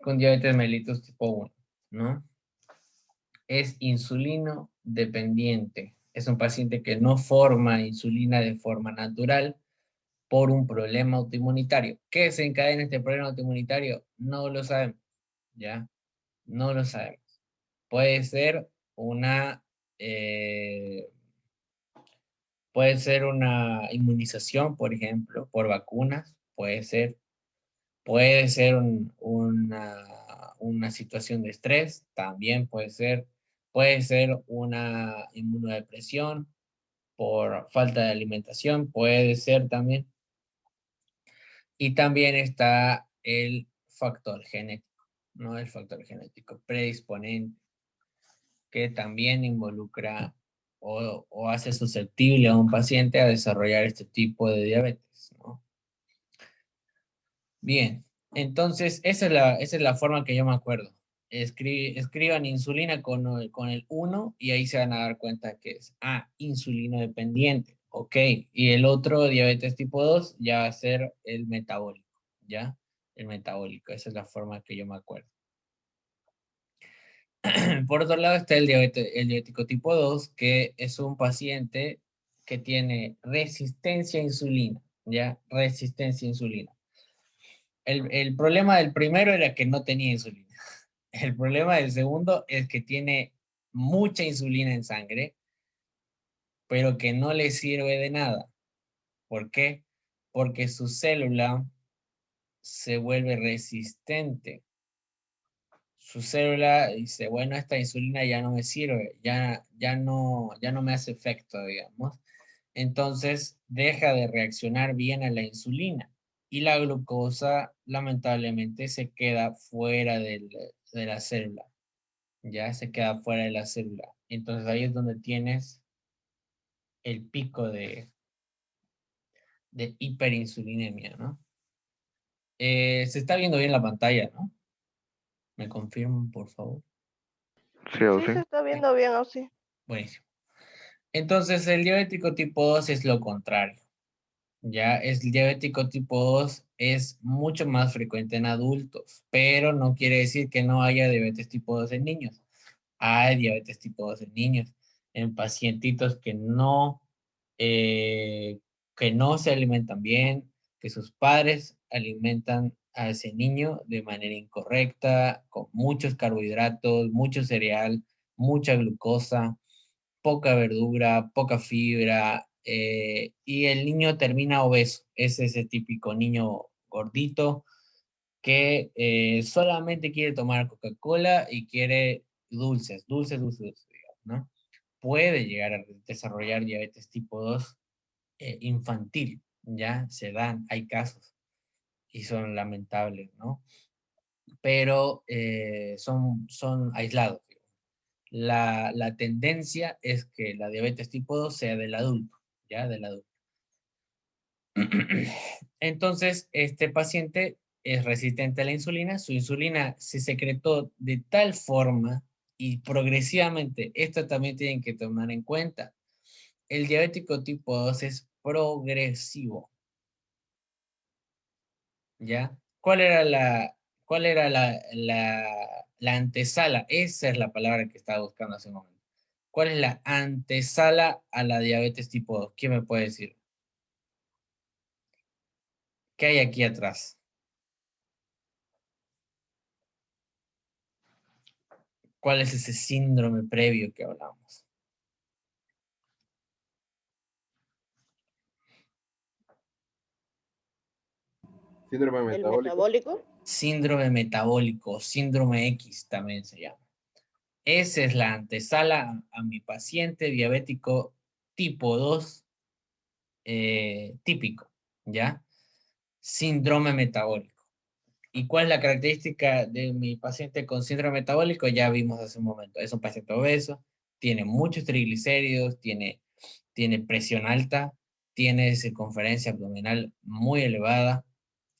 con diabetes mellitus tipo 1, ¿no? Es insulino dependiente. Es un paciente que no forma insulina de forma natural por un problema autoinmunitario. ¿Qué desencadena este problema autoinmunitario? No lo sabemos, ¿ya? No lo sabemos. Puede ser una, eh, puede ser una inmunización, por ejemplo, por vacunas, puede ser una situación de estrés, también puede ser una inmunodepresión por falta de alimentación, puede ser también, y también está el factor genético, ¿no? El factor genético predisponente, que también involucra o hace susceptible a un paciente a desarrollar este tipo de diabetes, ¿no? Bien, entonces esa es la forma que yo me acuerdo. Escriban insulina con el 1 y ahí se van a dar cuenta que es insulino dependiente. Ok, y el otro, diabetes tipo 2 ya va a ser el metabólico, ¿ya? El metabólico, esa es la forma que yo me acuerdo. Por otro lado está el diabético tipo 2, que es un paciente que tiene resistencia a insulina, ¿ya? Resistencia a insulina. El problema del primero era que no tenía insulina. El problema del segundo es que tiene mucha insulina en sangre, pero que no le sirve de nada. ¿Por qué? Porque su célula se vuelve resistente. Su célula dice, bueno, esta insulina ya no me sirve, ya no me hace efecto, digamos. Entonces deja de reaccionar bien a la insulina y la glucosa lamentablemente se queda fuera de la célula, ya se queda fuera de la célula. Entonces ahí es donde tienes el pico de hiperinsulinemia, ¿no? Se está viendo bien la pantalla, ¿no? ¿Me confirman, por favor? Sí o Sí, sí. se está Sí. viendo bien así. Buenísimo. Entonces el diabético tipo 2 es lo contrario. Ya el diabético tipo 2 es mucho más frecuente en adultos, pero no quiere decir que no haya diabetes tipo 2 en niños. Hay diabetes tipo 2 en niños, en pacientitos que no se alimentan bien, que sus padres alimentan a ese niño de manera incorrecta, con muchos carbohidratos, mucho cereal, mucha glucosa, poca verdura, poca fibra, y el niño termina obeso. Es ese típico niño gordito que solamente quiere tomar Coca-Cola y quiere dulces, digamos, ¿no? Puede llegar a desarrollar diabetes tipo 2 infantil, ¿ya? Se dan, hay casos y son lamentables, ¿no? Pero son aislados. La tendencia es que la diabetes tipo 2 sea del adulto, ¿ya? Del adulto. Entonces, este paciente es resistente a la insulina, su insulina se secretó de tal forma y progresivamente, esto también tienen que tomar en cuenta, el diabético tipo 2 es progresivo, ¿ya? Cuál era la antesala? Esa es la palabra que estaba buscando hace un momento. ¿Cuál es la antesala a la diabetes tipo 2? ¿Quién me puede decir? ¿Qué hay aquí atrás? ¿Cuál es ese síndrome previo que hablamos? Síndrome El metabólico. metabólico. Síndrome metabólico, síndrome X también se llama. Esa es la antesala a mi paciente diabético tipo 2 típico, ¿ya? Síndrome metabólico. ¿Y cuál es la característica de mi paciente con síndrome metabólico? Ya vimos hace un momento. Es un paciente obeso, tiene muchos triglicéridos, tiene presión alta, tiene circunferencia abdominal muy elevada,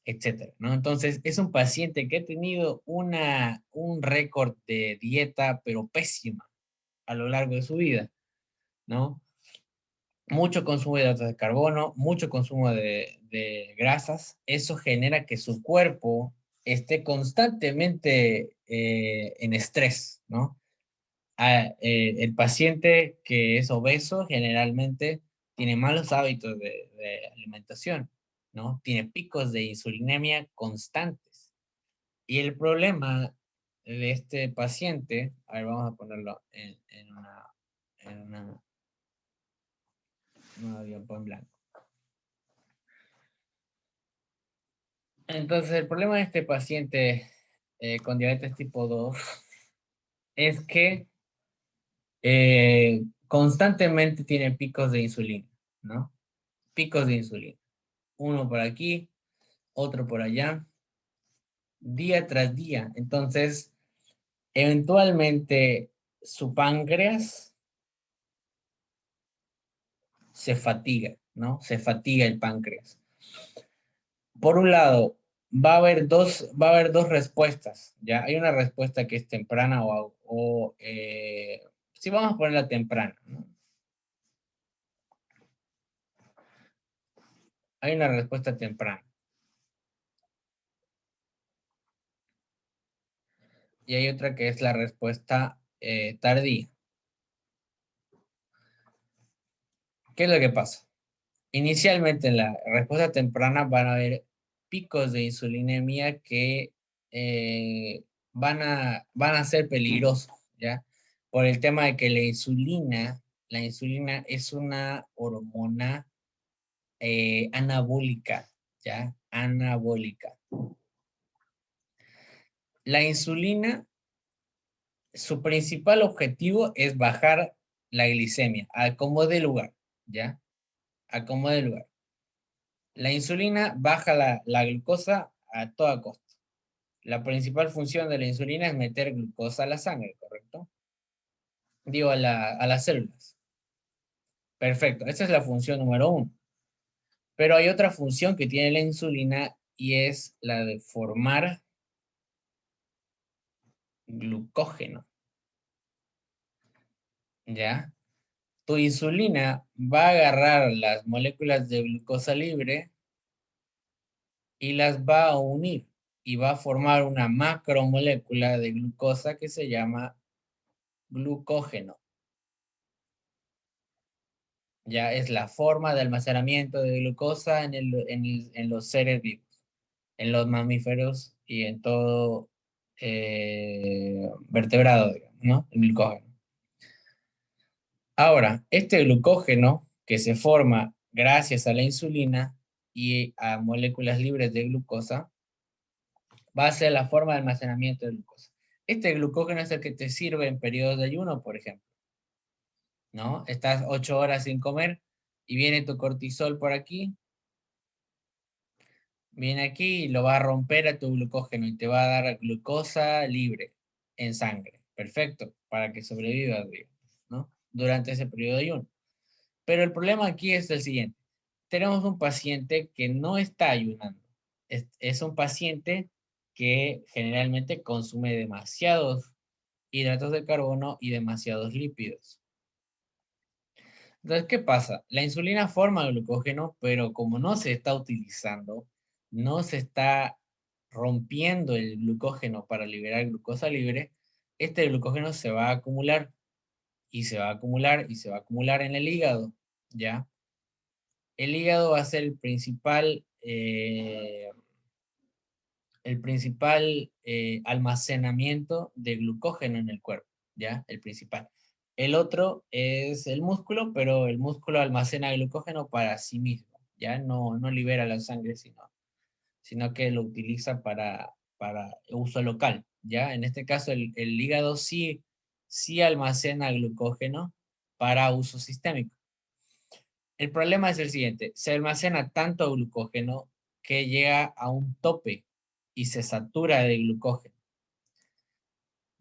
etcétera, ¿no? Entonces, es un paciente que ha tenido un récord de dieta, pero pésima a lo largo de su vida, ¿no? Mucho consumo de hidratos de carbono, mucho consumo de grasas. Eso genera que su cuerpo esté constantemente en estrés, ¿no? El paciente que es obeso generalmente tiene malos hábitos de alimentación, ¿no? Tiene picos de insulinemia constantes. Y el problema de este paciente, a ver, vamos a ponerlo en una diapo en blanco. Entonces, el problema de este paciente con diabetes tipo 2 es que constantemente tiene picos de insulina, ¿no? Picos de insulina. Uno por aquí, otro por allá, día tras día. Entonces, eventualmente su páncreas se fatiga, ¿no? Se fatiga el páncreas. Por un lado, va a haber dos respuestas, ¿ya? Hay una respuesta que es temprana sí, vamos a ponerla temprana, ¿no? Hay una respuesta temprana. Y hay otra que es la respuesta tardía. ¿Qué es lo que pasa? Inicialmente en la respuesta temprana van a haber picos de insulinemia que van a ser peligrosos, ¿ya? Por el tema de que la insulina es una hormona anabólica, ¿ya? Anabólica. La insulina, su principal objetivo es bajar la glicemia, a como dé lugar, ¿ya? A como dé lugar. La insulina baja la glucosa a toda costa. La principal función de la insulina es meter glucosa a la sangre, ¿correcto? Digo, a las células. Perfecto, esa es la función número uno. Pero hay otra función que tiene la insulina y es la de formar glucógeno, ¿ya? Tu insulina va a agarrar las moléculas de glucosa libre y las va a unir y va a formar una macromolécula de glucosa que se llama glucógeno. Ya es la forma de almacenamiento de glucosa en los seres vivos, en los mamíferos y en todo vertebrado, digamos, ¿no? El glucógeno. Ahora, este glucógeno que se forma gracias a la insulina y a moléculas libres de glucosa, va a ser la forma de almacenamiento de glucosa. Este glucógeno es el que te sirve en periodos de ayuno, por ejemplo, ¿no? Estás 8 horas sin comer y viene tu cortisol por aquí, viene aquí y lo va a romper a tu glucógeno y te va a dar glucosa libre en sangre. Perfecto, para que sobrevivas, ¿no? Durante ese periodo de ayuno. Pero el problema aquí es el siguiente. Tenemos un paciente que no está ayunando. Es un paciente que generalmente consume demasiados hidratos de carbono y demasiados lípidos. Entonces, ¿qué pasa? La insulina forma glucógeno, pero como no se está utilizando, no se está rompiendo el glucógeno para liberar glucosa libre, este glucógeno se va a acumular y se va a acumular y se va a acumular en el hígado, ¿ya? El hígado va a ser el principal almacenamiento de glucógeno en el cuerpo, ¿ya? El principal. El otro es el músculo, pero el músculo almacena glucógeno para sí mismo, ¿ya? No libera la sangre, sino que lo utiliza para uso local, ¿ya? En este caso, el hígado sí almacena glucógeno para uso sistémico. El problema es el siguiente, se almacena tanto glucógeno que llega a un tope y se satura de glucógeno,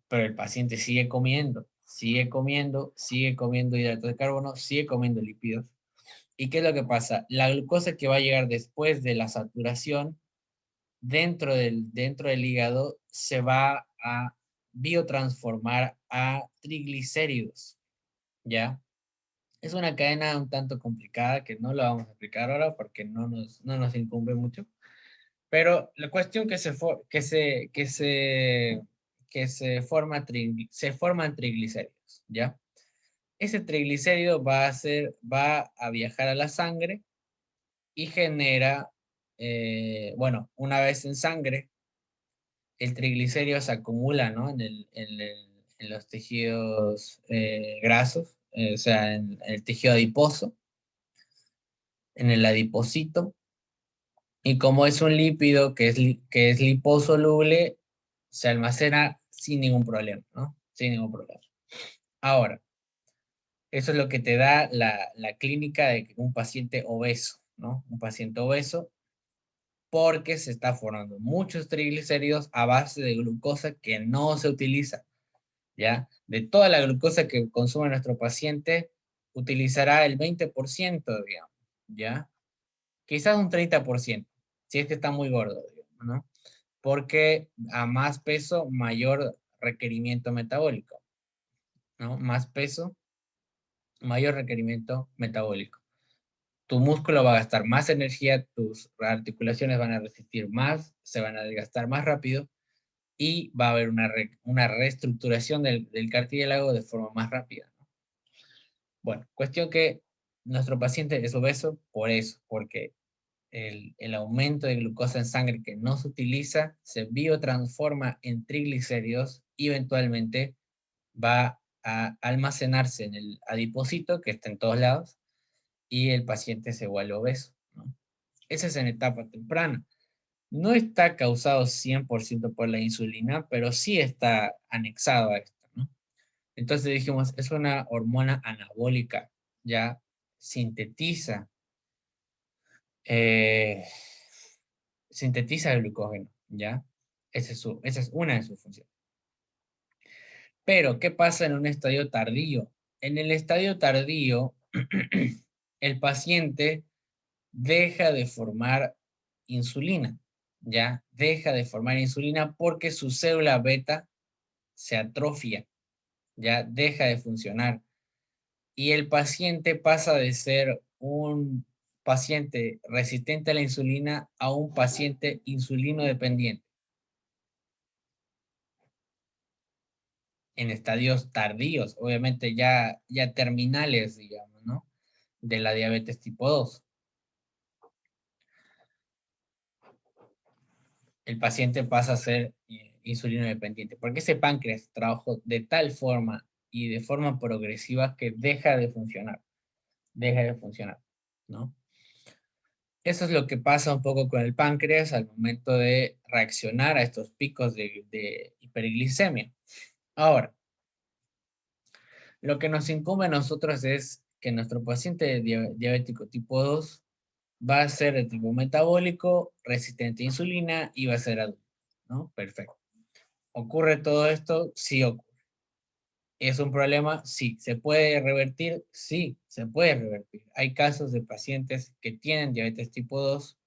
pero el paciente sigue comiendo, sigue comiendo, sigue comiendo hidratos de carbono, sigue comiendo lípidos. ¿Y qué es lo que pasa? La glucosa que va a llegar después de la saturación dentro del hígado se va a biotransformar a triglicéridos, ¿ya? Es una cadena un tanto complicada que no la vamos a explicar ahora porque no nos incumbe mucho, Pero la cuestión se forman triglicéridos, ¿ya? Ese triglicérido va a viajar a la sangre y genera, bueno, una vez en sangre, el triglicérido se acumula, ¿no? En los tejidos grasos, o sea, en el tejido adiposo, en el adipocito, y como es un lípido que es liposoluble, se almacena sin ningún problema, ¿no? Sin ningún problema. Ahora, eso es lo que te da la clínica de un paciente obeso, ¿no? Un paciente obeso porque se está formando muchos triglicéridos a base de glucosa que no se utiliza, ¿ya? De toda la glucosa que consume nuestro paciente, utilizará el 20%, digamos, ¿ya? Quizás un 30%, si es que está muy gordo, digamos, ¿no? Porque a más peso, mayor requerimiento metabólico, ¿no? Más peso, mayor requerimiento metabólico. Tu músculo va a gastar más energía, tus articulaciones van a resistir más, se van a desgastar más rápido y va a haber una reestructuración del cartílago de forma más rápida, ¿no? Bueno, cuestión que nuestro paciente es obeso por eso, porque el aumento de glucosa en sangre que no se utiliza se biotransforma en triglicéridos y eventualmente va a almacenarse en el adipocito, que está en todos lados, y el paciente se vuelve obeso, ¿no? Esa es en etapa temprana. No está causado 100% por la insulina, pero sí está anexado a esto, ¿no? Entonces dijimos, es una hormona anabólica, ya sintetiza, eh, sintetiza el glucógeno, ¿ya? Esa es una de sus funciones. Pero, ¿qué pasa en un estadio tardío? En el estadio tardío, el paciente deja de formar insulina, ¿ya? Deja de formar insulina porque su célula beta se atrofia, ya deja de funcionar. Y el paciente pasa de ser un paciente resistente a la insulina a un paciente insulino dependiente en estadios tardíos, obviamente ya terminales, digamos, ¿no? De la diabetes tipo 2. El paciente pasa a ser insulino dependiente, porque ese páncreas trabajó de tal forma y de forma progresiva que deja de funcionar, ¿no? Eso es lo que pasa un poco con el páncreas al momento de reaccionar a estos picos de hiperglicemia. Ahora, lo que nos incumbe a nosotros es que nuestro paciente diabético tipo 2 va a ser de tipo metabólico, resistente a insulina y va a ser adulto, ¿no? Perfecto. ¿Ocurre todo esto? Sí ocurre. ¿Es un problema? Sí. ¿Se puede revertir? Sí, se puede revertir. Hay casos de pacientes que tienen diabetes tipo 2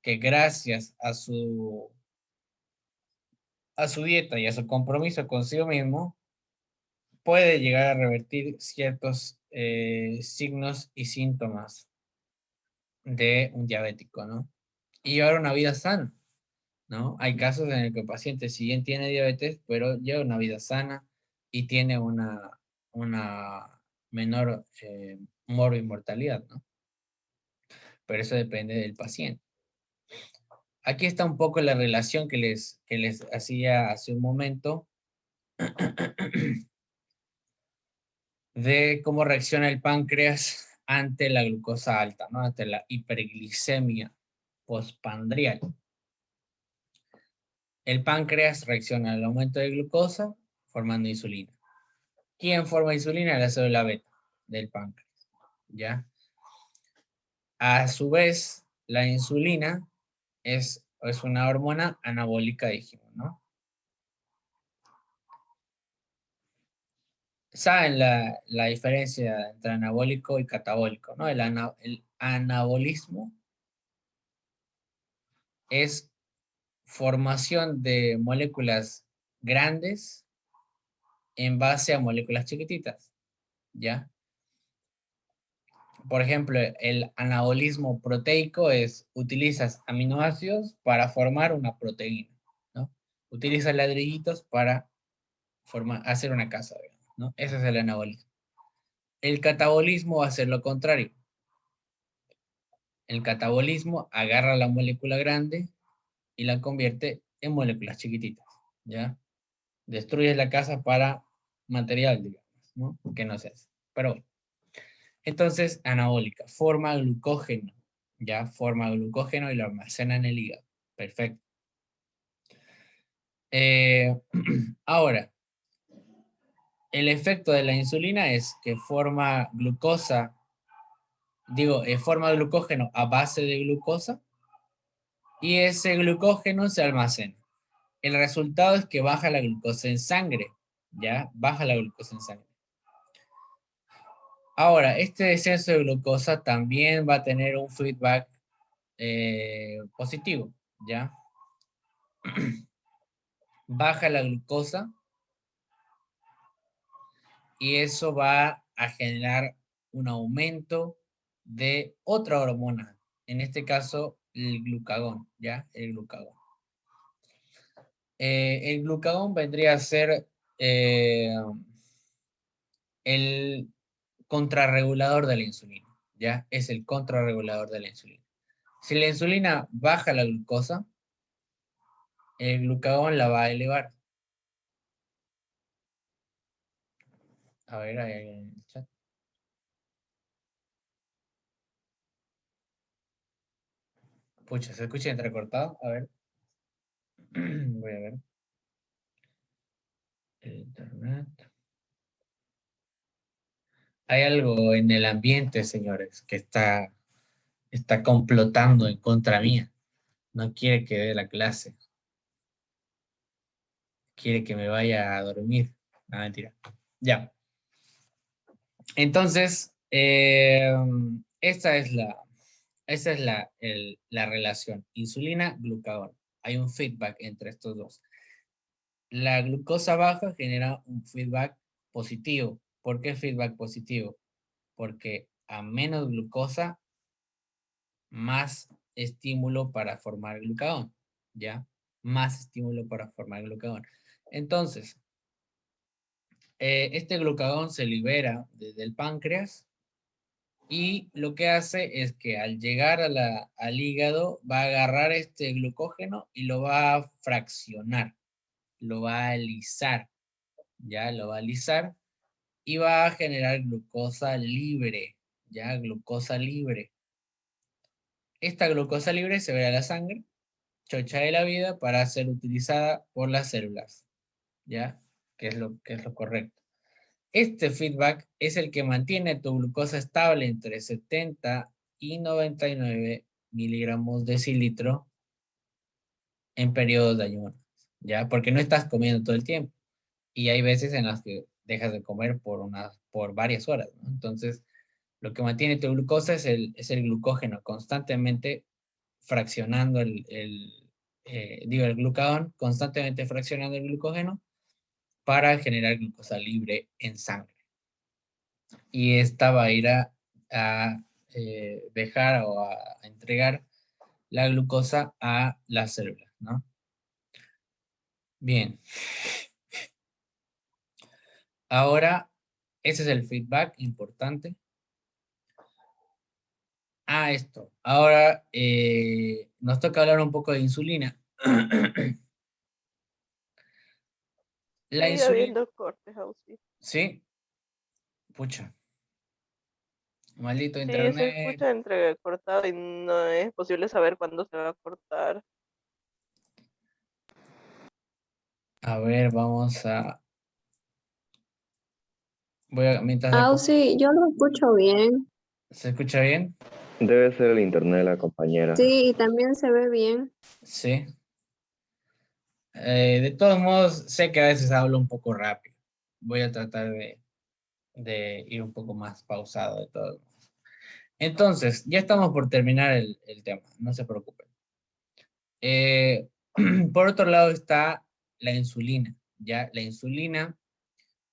que gracias a su dieta y a su compromiso consigo mismo, puede llegar a revertir ciertos signos y síntomas de un diabético, ¿no? Y llevar una vida sana, ¿no? Hay casos en el que el paciente, si bien tiene diabetes, pero lleva una vida sana y tiene una menor mortalidad, ¿no? Pero eso depende del paciente. Aquí está un poco la relación que les hacía hace un momento de cómo reacciona el páncreas ante la glucosa alta, ¿no? Ante la hiperglicemia postpandrial. El páncreas reacciona al aumento de glucosa formando insulina. ¿Quién forma insulina? La célula beta del páncreas, ¿ya? A su vez, la insulina es una hormona anabólica, dijimos, ¿no? ¿Saben la diferencia entre anabólico y catabólico, ¿no? El anabolismo es formación de moléculas grandes en base a moléculas chiquititas, ¿ya? por ejemplo, el anabolismo proteico es, utilizas aminoácidos para formar una proteína, ¿no? Utilizas ladrillitos para hacer una casa, digamos, ¿no? Ese es el anabolismo. El catabolismo va a ser lo contrario. El catabolismo agarra la molécula grande y la convierte en moléculas chiquititas, ¿ya? Destruyes la casa para material, digamos, ¿no? Que no se hace. Pero bueno. Entonces, anabólica, forma glucógeno, ¿ya? Forma glucógeno y lo almacena en el hígado. Perfecto. Ahora, el efecto de la insulina es que forma glucosa, forma glucógeno a base de glucosa y ese glucógeno se almacena. El resultado es que baja la glucosa en sangre, ¿ya? Baja la glucosa en sangre. Ahora, este descenso de glucosa también va a tener un feedback positivo, ¿ya? Baja la glucosa y eso va a generar un aumento de otra hormona, en este caso el glucagón, ¿ya? El glucagón. El glucagón vendría a ser el contrarregulador de la insulina, ¿ya? Es el contrarregulador de la insulina. Si la insulina baja la glucosa, el glucagón la va a elevar. A ver, ahí en el chat. Pucha, ¿se escucha entrecortado? A ver. Voy a ver. El internet. Hay algo en el ambiente, señores, que está complotando en contra mía. No quiere que dé la clase. Quiere que me vaya a dormir. No, mentira. Ya. Entonces, esa es la relación. Insulina-glucagón. Hay un feedback entre estos dos. La glucosa baja genera un feedback positivo. ¿Por qué feedback positivo? Porque a menos glucosa, más estímulo para formar glucagón, ¿ya? Más estímulo para formar glucagón. Entonces, este glucagón se libera desde el páncreas y lo que hace es que al llegar al hígado va a agarrar este glucógeno y lo va a fraccionar, lo va a alisar, ¿ya? Lo va a alisar y va a generar glucosa libre, ¿ya? Glucosa libre. Esta glucosa libre se ve a la sangre, chocha de la vida para ser utilizada por las células, ¿ya? Que es lo correcto. Este feedback es el que mantiene tu glucosa estable entre 70 y 99 miligramos decilitro en periodos de ayuno, ¿ya? Porque no estás comiendo todo el tiempo. Y hay veces en las que dejas de comer por varias horas, ¿no? Entonces, lo que mantiene tu glucosa es el glucógeno constantemente fraccionando el glucagón, constantemente fraccionando el glucógeno para generar glucosa libre en sangre. Y esta va a ir a dejar o a entregar la glucosa a las células, ¿no? Bien. Ahora, ese es el feedback importante. Esto. Ahora nos toca hablar un poco de insulina. La Estoy insulina, viendo cortes, Ausi. sí, pucha, maldito Sí, se internet. escucha entrecortado y no es posible saber cuándo se va a cortar. A ver, mientras Sí, yo lo escucho bien. ¿se escucha bien? Debe ser el internet de la compañera. Sí, y también se ve bien. Sí. De todos modos, sé que a veces hablo un poco rápido. Voy a tratar de ir un poco más pausado de todos modos. Entonces, ya estamos por terminar el tema, no se preocupen. Eh, por otro lado está la insulina, ¿ya? La insulina,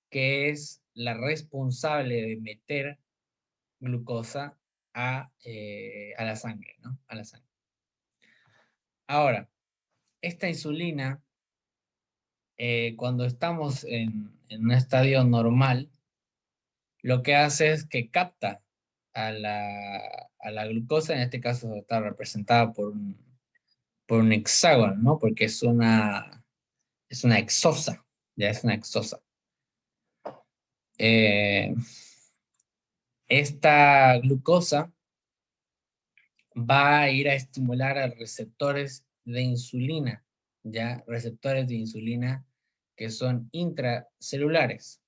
que es la responsable de meter glucosa a la sangre, ¿no? A la sangre. Ahora, esta insulina, cuando estamos en un estadio normal, lo que hace es que capta a la glucosa, en este caso está representada por un hexágono, ¿no? Porque es una hexosa, ya es una hexosa. Esta glucosa va a ir a estimular a receptores de insulina, ya receptores de insulina que son intracelulares.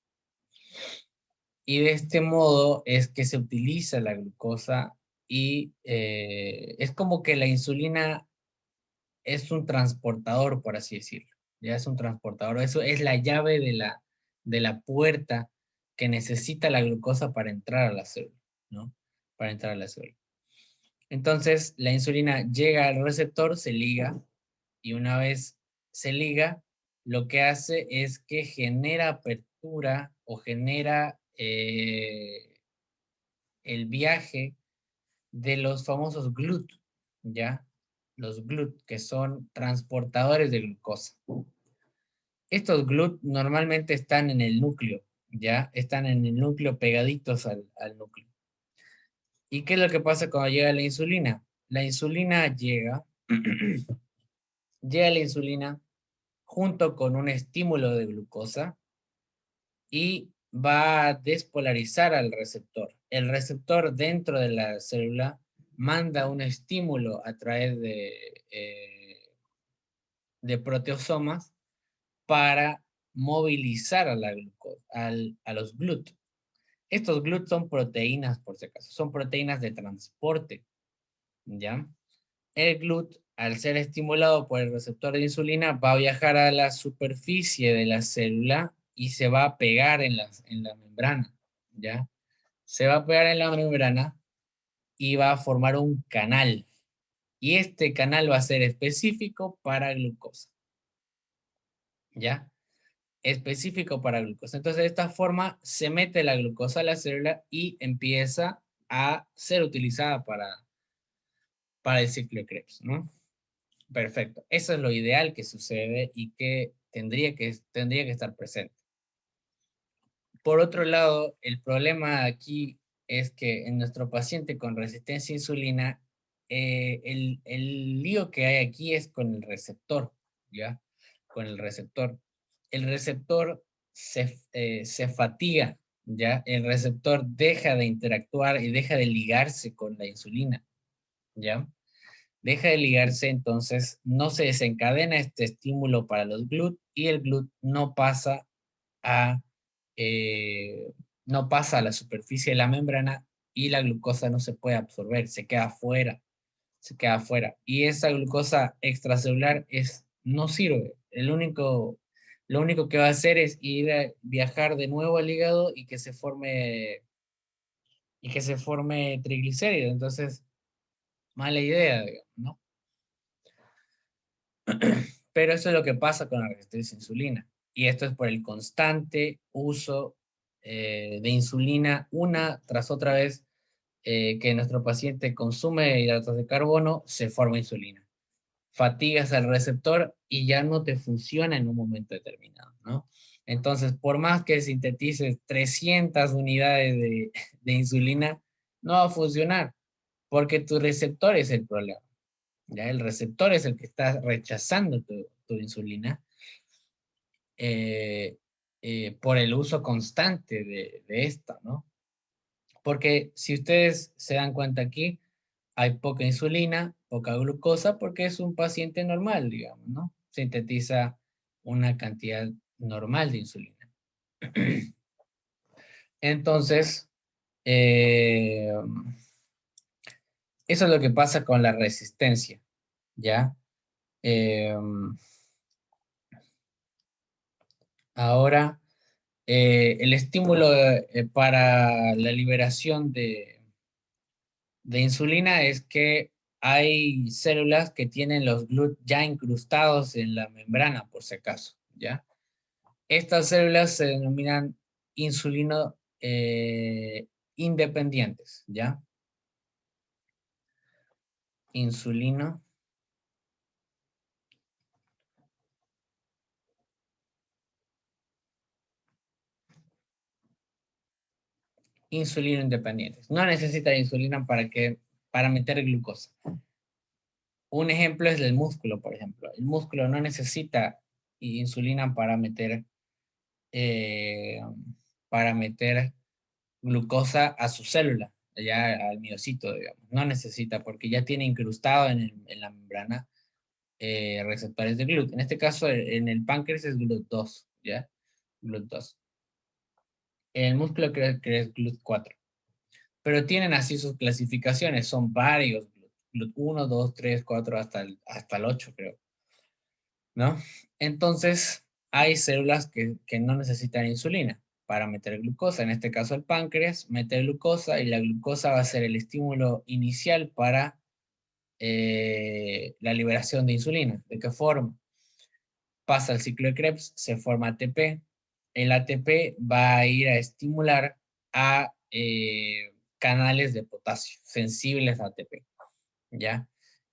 Y de este modo es que se utiliza la glucosa y es como que la insulina es un transportador, por así decirlo. Ya es un transportador. Eso es la llave de la puerta que necesita la glucosa para entrar a la célula, ¿no? Para entrar a la célula. Entonces, la insulina llega al receptor, se liga, y una vez se liga, lo que hace es que genera apertura o genera el viaje de los famosos GLUT, ¿ya? Los GLUT, que son transportadores de glucosa. Estos GLUT normalmente están en el núcleo, ¿ya? Están en el núcleo pegaditos al núcleo. ¿Y qué es lo que pasa cuando llega la insulina? La insulina llega, llega la insulina junto con un estímulo de glucosa y va a despolarizar al receptor. El receptor dentro de la célula manda un estímulo a través de proteosomas para movilizar a la glucosa, a los GLUT. Estos GLUT son proteínas, por si acaso, son proteínas de transporte, ¿ya? El GLUT, al ser estimulado por el receptor de insulina, va a viajar a la superficie de la célula y se va a pegar en la membrana, ¿ya? Se va a pegar en la membrana y va a formar un canal. Y este canal va a ser específico para glucosa, ¿ya? Específico para glucosa. Entonces, de esta forma se mete la glucosa a la célula y empieza a ser utilizada para el ciclo de Krebs, ¿no? Perfecto. Eso es lo ideal que sucede y que tendría que estar presente. Por otro lado, el problema aquí es que en nuestro paciente con resistencia a insulina, el lío que hay aquí es con el receptor, ¿ya? Con el receptor. El receptor se fatiga, ¿ya? El receptor deja de interactuar y deja de ligarse con la insulina, ¿ya? Deja de ligarse, entonces no se desencadena este estímulo para los GLUT y el GLUT a, eh, no pasa a la superficie de la membrana y la glucosa no se puede absorber, se queda afuera, se queda afuera. Y esa glucosa extracelular no sirve. Lo único que va a hacer es ir a viajar de nuevo al hígado y que se forme triglicéridos. Entonces, mala idea, digamos, ¿no? Pero eso es lo que pasa con la resistencia a insulina. Y esto es por el constante uso de insulina una tras otra vez que nuestro paciente consume hidratos de carbono, se forma insulina. Fatigas al receptor y ya no te funciona en un momento determinado, ¿no? Entonces, por más que sintetices 300 unidades de insulina, no va a funcionar porque tu receptor es el problema. ¿Ya? El receptor es el que está rechazando tu insulina por el uso constante de esta, ¿no? Porque si ustedes se dan cuenta aquí, hay poca insulina, poca glucosa, porque es un paciente normal, digamos, ¿no? Sintetiza una cantidad normal de insulina. Entonces, eso es lo que pasa con la resistencia, ¿ya? Ahora, el estímulo para la liberación de insulina es que hay células que tienen los GLUT ya incrustados en la membrana, por si acaso, ¿ya? Estas células se denominan insulino independientes, ¿ya? insulina independientes. No necesita insulina para meter glucosa. Un ejemplo es el músculo, por ejemplo. El músculo no necesita insulina para meter glucosa a su célula, ya al miocito, digamos. No necesita porque ya tiene incrustado en la membrana receptores de GLUT. En este caso, en el páncreas es GLUT2, ¿ya? GLUT2. En el músculo creo que es GLUT4. Pero tienen así sus clasificaciones, son varios GLUT 1, 2, 3, 4, hasta el 8, creo, ¿no? Entonces, hay células que no necesitan insulina para meter glucosa. En este caso, el páncreas mete glucosa y la glucosa va a ser el estímulo inicial para la liberación de insulina. ¿De qué forma? Pasa el ciclo de Krebs, se forma ATP. El ATP va a ir a estimular a canales de potasio sensibles a ATP, ¿ya?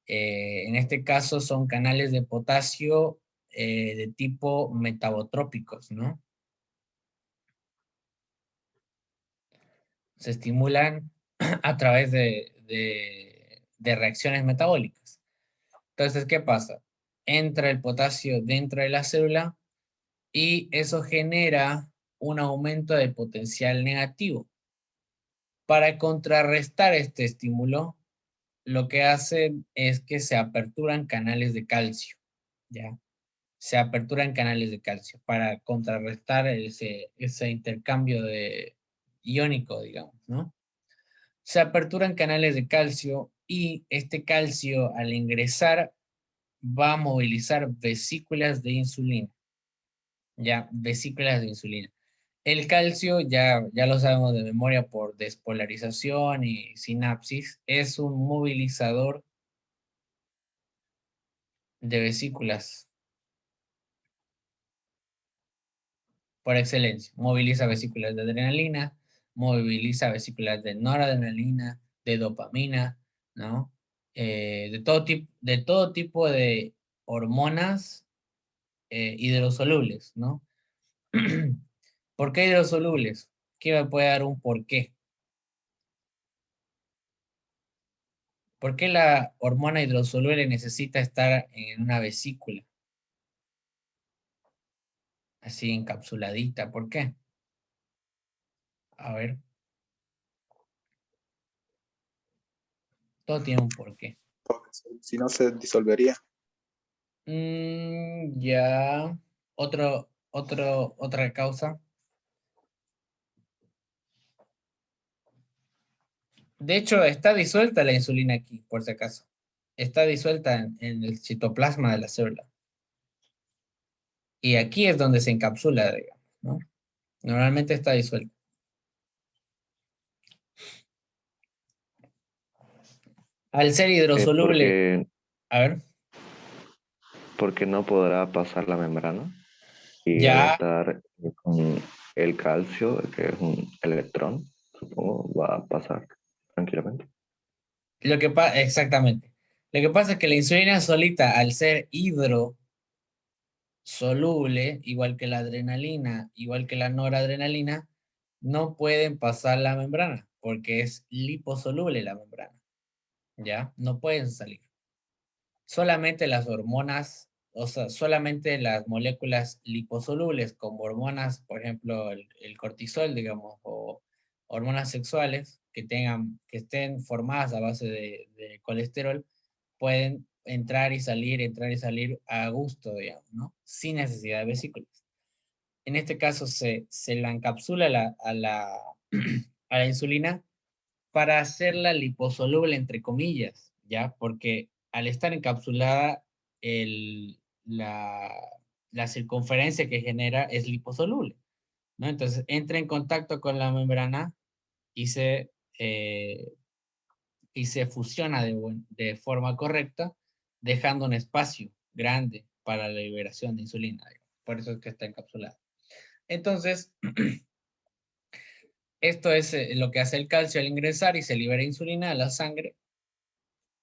En este caso son canales de potasio de tipo metabotrópicos, ¿no? Se estimulan a través de reacciones metabólicas. Entonces, ¿qué pasa? Entra el potasio dentro de la célula y eso genera un aumento de potencial negativo. Para contrarrestar este estímulo, lo que hacen es que se aperturan canales de calcio, ¿ya? Se aperturan canales de calcio para contrarrestar ese intercambio iónico, digamos, ¿no? Se aperturan canales de calcio y este calcio al ingresar va a movilizar vesículas de insulina, ¿ya? Vesículas de insulina. El calcio, ya lo sabemos de memoria por despolarización y sinapsis, es un movilizador de vesículas por excelencia. Moviliza vesículas de adrenalina, moviliza vesículas de noradrenalina, de dopamina, ¿no? De todo tipo de hormonas hidrosolubles, ¿no? ¿Por qué hidrosolubles? ¿Qué me puede dar un porqué? ¿Por qué la hormona hidrosoluble necesita estar en una vesícula? Así encapsuladita. ¿Por qué? A ver. Todo tiene un porqué. Porque si no se disolvería. Ya. Otra causa. De hecho, está disuelta la insulina aquí, por si acaso. Está disuelta en el citoplasma de la célula. Y aquí es donde se encapsula, digamos, ¿no? Normalmente está disuelta. Al ser hidrosoluble, a ver, Porque no podrá pasar la membrana y al ya, estar con el calcio, que es un electrón, supongo, va a pasar tranquilamente. exactamente. Lo que pasa es que la insulina solita, al ser hidrosoluble, igual que la adrenalina, igual que la noradrenalina, no pueden pasar la membrana, porque es liposoluble la membrana, ¿ya? No pueden salir. Solamente las hormonas, o sea, solamente las moléculas liposolubles, como hormonas, por ejemplo, el cortisol, digamos, o hormonas sexuales que estén formadas a base de colesterol, pueden entrar y salir a gusto, digamos, ¿no? Sin necesidad de vesículas. En este caso se la encapsula a la insulina para hacerla liposoluble, entre comillas, ¿ya? Porque al estar encapsulada, el, la, la circunferencia que genera es liposoluble, ¿no? Entonces entra en contacto con la membrana y eh, se fusiona de forma correcta, dejando un espacio grande para la liberación de insulina, digamos. Por eso es que está encapsulada. Entonces, esto es lo que hace el calcio al ingresar y se libera insulina a la sangre.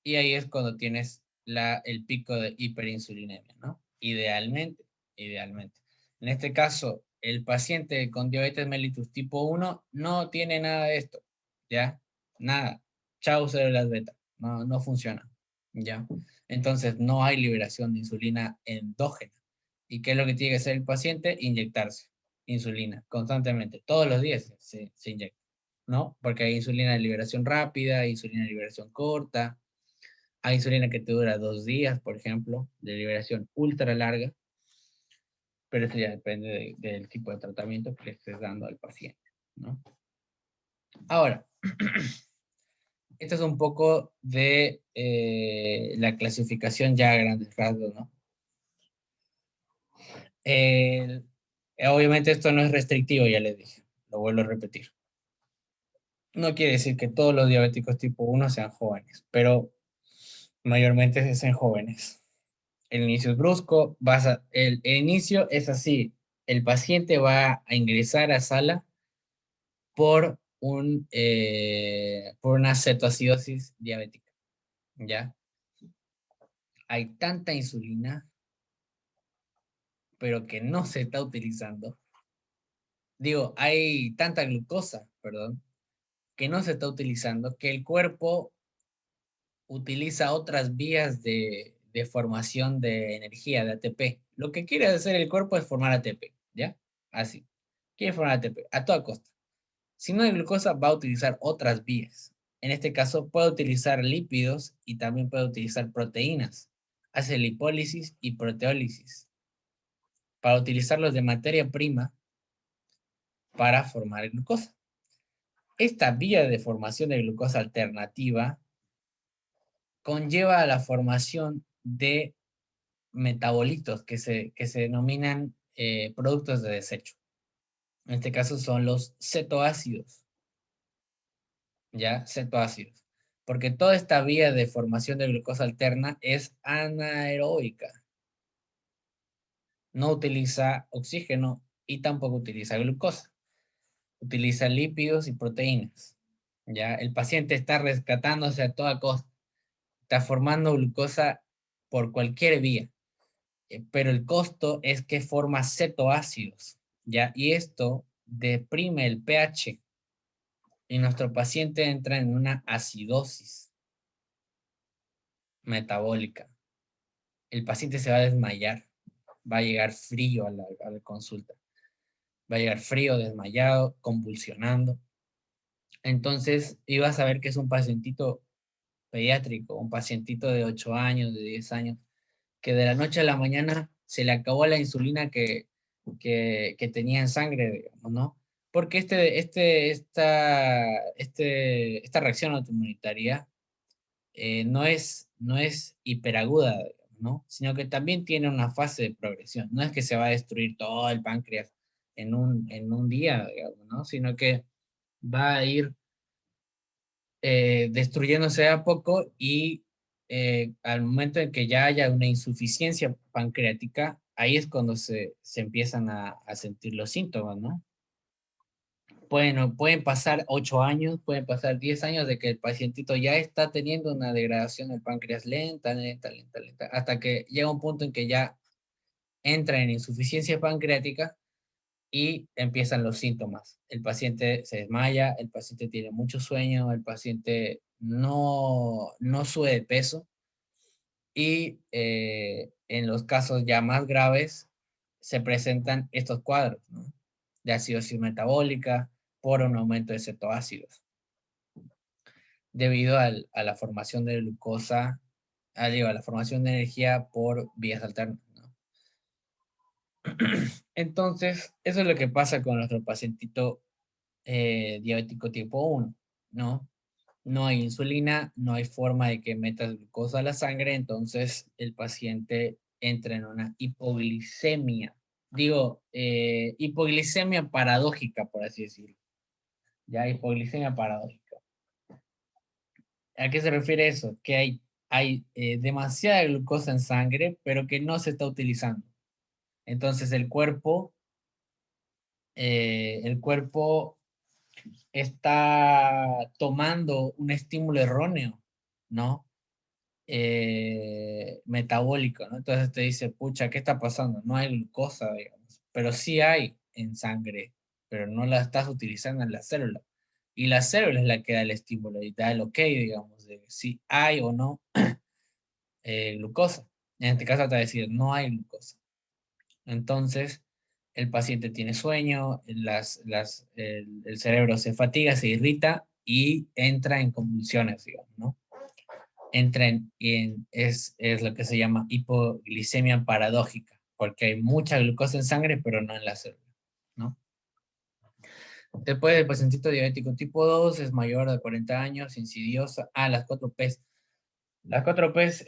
y ahí es cuando tienes el pico de hiperinsulinemia, ¿no? Idealmente. En este caso, el paciente con diabetes mellitus tipo 1 no tiene nada de esto, ¿ya? Nada. Chau, células beta. No funciona, ¿ya? Entonces, no hay liberación de insulina endógena. ¿Y qué es lo que tiene que hacer el paciente? Inyectarse insulina constantemente. Todos los días se inyecta, ¿no? Porque hay insulina de liberación rápida, hay insulina de liberación corta, hay insulina que te dura 2 días, por ejemplo, de liberación ultra larga, pero eso ya depende del tipo de tratamiento que le estés dando al paciente, ¿no? Ahora, esto es un poco de la clasificación ya a grandes rasgos, ¿no? Obviamente esto no es restrictivo, ya les dije, lo vuelvo a repetir. No quiere decir que todos los diabéticos tipo 1 sean jóvenes, pero mayormente se hacen jóvenes. El inicio es brusco, el inicio es así, el paciente va a ingresar a sala por por una cetoacidosis diabética, ¿ya? Hay tanta insulina, pero que no se está utilizando. Digo, hay tanta glucosa, perdón, que no se está utilizando, que el cuerpo utiliza otras vías de formación de energía, de ATP. Lo que quiere hacer el cuerpo es formar ATP, ¿ya? Así. Quiere formar ATP a toda costa. Si no hay glucosa, va a utilizar otras vías. En este caso, puede utilizar lípidos y también puede utilizar proteínas. Hace lipólisis y proteólisis para utilizarlos de materia prima para formar glucosa. Esta vía de formación de glucosa alternativa conlleva a la formación de metabolitos que se denominan productos de desecho. En este caso son los cetoácidos, ¿ya? Cetoácidos. Porque toda esta vía de formación de glucosa alterna es anaeróbica. No utiliza oxígeno y tampoco utiliza glucosa. Utiliza lípidos y proteínas, ¿ya? El paciente está rescatándose a toda costa. Está formando glucosa por cualquier vía. Pero el costo es que forma cetoácidos, ¿ya? Y esto deprime el pH y nuestro paciente entra en una acidosis metabólica. El paciente se va a desmayar, va a llegar frío a la consulta, va a llegar frío, desmayado, convulsionando. Entonces, ibas a ver que es un pacientito pediátrico, un pacientito de 8 años, de 10 años, que de la noche a la mañana se le acabó la insulina que tenía en sangre, digamos, ¿no? Porque esta reacción autoinmunitaria no es hiperaguda, digamos, ¿no? Sino que también tiene una fase de progresión. No es que se va a destruir todo el páncreas en un día, digamos, ¿no? Sino que va a ir destruyéndose a poco y al momento en que ya haya una insuficiencia pancreática, ahí es cuando se empiezan a sentir los síntomas, ¿no? Bueno, pueden pasar 8 años, pueden pasar 10 años de que el pacientito ya está teniendo una degradación del páncreas lenta, hasta que llega un punto en que ya entra en insuficiencia pancreática y empiezan los síntomas. El paciente se desmaya, el paciente tiene mucho sueño, el paciente no sube de peso y en los casos ya más graves se presentan estos cuadros, ¿no? De acidosis metabólica por un aumento de cetoácidos debido a la formación de glucosa, a la formación de energía por vías alternas, ¿no? Entonces, eso es lo que pasa con nuestro pacientito diabético tipo 1, ¿no? No hay insulina, no hay forma de que metas glucosa a la sangre, entonces el paciente entra en una hipoglicemia. Digo, hipoglicemia paradójica, por así decirlo. Ya, hipoglicemia paradójica. ¿A qué se refiere eso? Que hay demasiada glucosa en sangre, pero que no se está utilizando. Entonces el cuerpo está tomando un estímulo erróneo, ¿no? metabólico, ¿no? Entonces te dice, pucha, ¿qué está pasando? No hay glucosa, digamos, pero sí hay en sangre, pero no la estás utilizando en la célula. Y la célula es la que da el estímulo y da el ok, digamos, de si hay o no glucosa. En este caso te va a decir, no hay glucosa. Entonces, el paciente tiene sueño, el cerebro se fatiga, se irrita y entra en convulsiones, digamos, ¿no? Es lo que se llama hipoglicemia paradójica, porque hay mucha glucosa en sangre, pero no en la célula, ¿no? Después el pacientito diabético tipo 2 es mayor de 40 años, insidiosa. Las 4Ps. Las 4Ps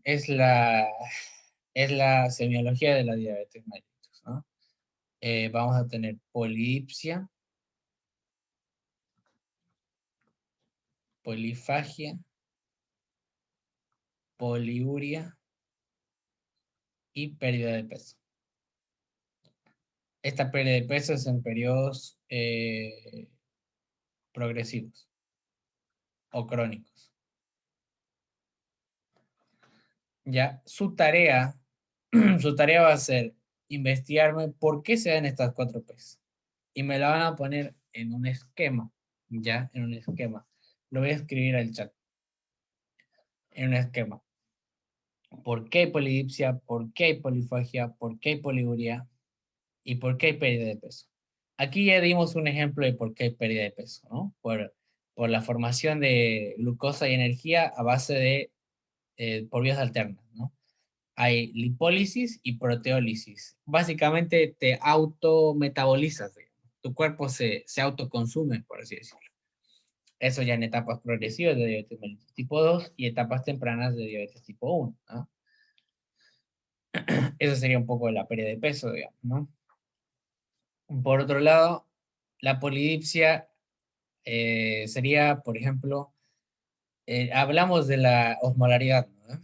es la semiología de la diabetes mellitus, ¿no? Vamos a tener polidipsia, polifagia, poliuria y pérdida de peso. Esta pérdida de peso es en periodos progresivos o crónicos. Ya, su tarea va a ser investigarme por qué se dan estas 4Ps. Y me la van a poner en un esquema, ya, en un esquema. Lo voy a escribir al chat. En un esquema. ¿Por qué hay polidipsia? ¿Por qué hay polifagia? ¿Por qué hay poliuria? ¿Y por qué hay pérdida de peso? Aquí ya dimos un ejemplo de por qué hay pérdida de peso, ¿no? Por la formación de glucosa y energía a base de, por vías alternas, ¿no? Hay lipólisis y proteólisis. Básicamente te autometabolizas, digamos. Tu cuerpo se autoconsume, por así decirlo. Eso ya en etapas progresivas de diabetes mellitus tipo 2 y etapas tempranas de diabetes tipo 1, ¿no? Eso sería un poco de la pérdida de peso, digamos, ¿no? Por otro lado, la polidipsia sería, por ejemplo, hablamos de la osmolaridad, ¿no?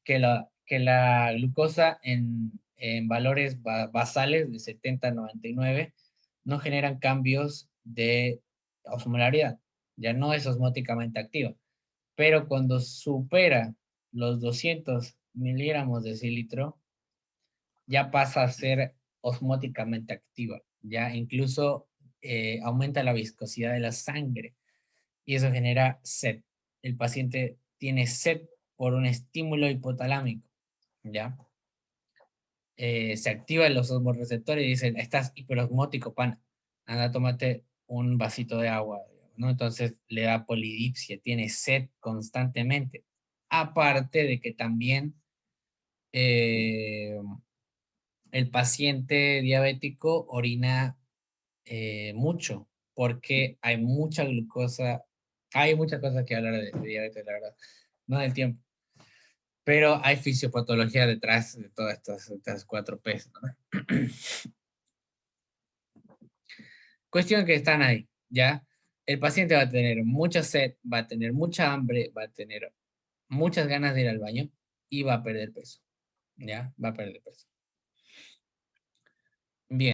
que la glucosa en valores basales de 70 a 99 no generan cambios de osmolaridad, ya no es osmóticamente activa, pero cuando supera los 200 miligramos de decilitro, ya pasa a ser osmóticamente activa, ya incluso aumenta la viscosidad de la sangre y eso genera sed. El paciente tiene sed por un estímulo hipotalámico, ¿ya? Se activan los osmoreceptores y dicen, estás hiperosmótico, pana, anda, tómate un vasito de agua, ¿no? Entonces le da polidipsia, tiene sed constantemente. Aparte de que también el paciente diabético orina mucho, porque hay mucha glucosa, hay muchas cosas que hablar de diabetes, la verdad, no del tiempo, pero hay fisiopatología detrás de todas estas 4Ps, ¿no? Cuestión que están ahí, ¿ya? El paciente va a tener mucha sed, va a tener mucha hambre, va a tener muchas ganas de ir al baño y va a perder peso, ¿ya? Va a perder peso. Bien.